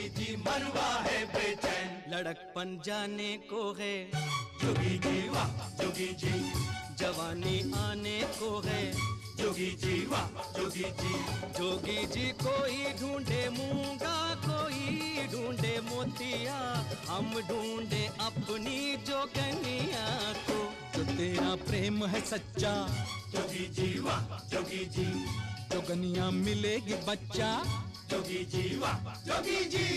जोगी जी मरवा है बेचैन, लड़कपन जाने को है जोगी जी वाह जोगी जी, जवानी आने को है जोगी जी वाह जोगी जी, जोगी जी कोई ढूंढे मूंगा, कोई ढूंढे मोतिया, हम ढूंढे अपनी जोगनिया को। जो तेरा प्रेम है सच्चा, जोगी जी वाह जोगी जी, जोगनिया मिलेगी बच्चा, जोगी जी वाह जोगी जी।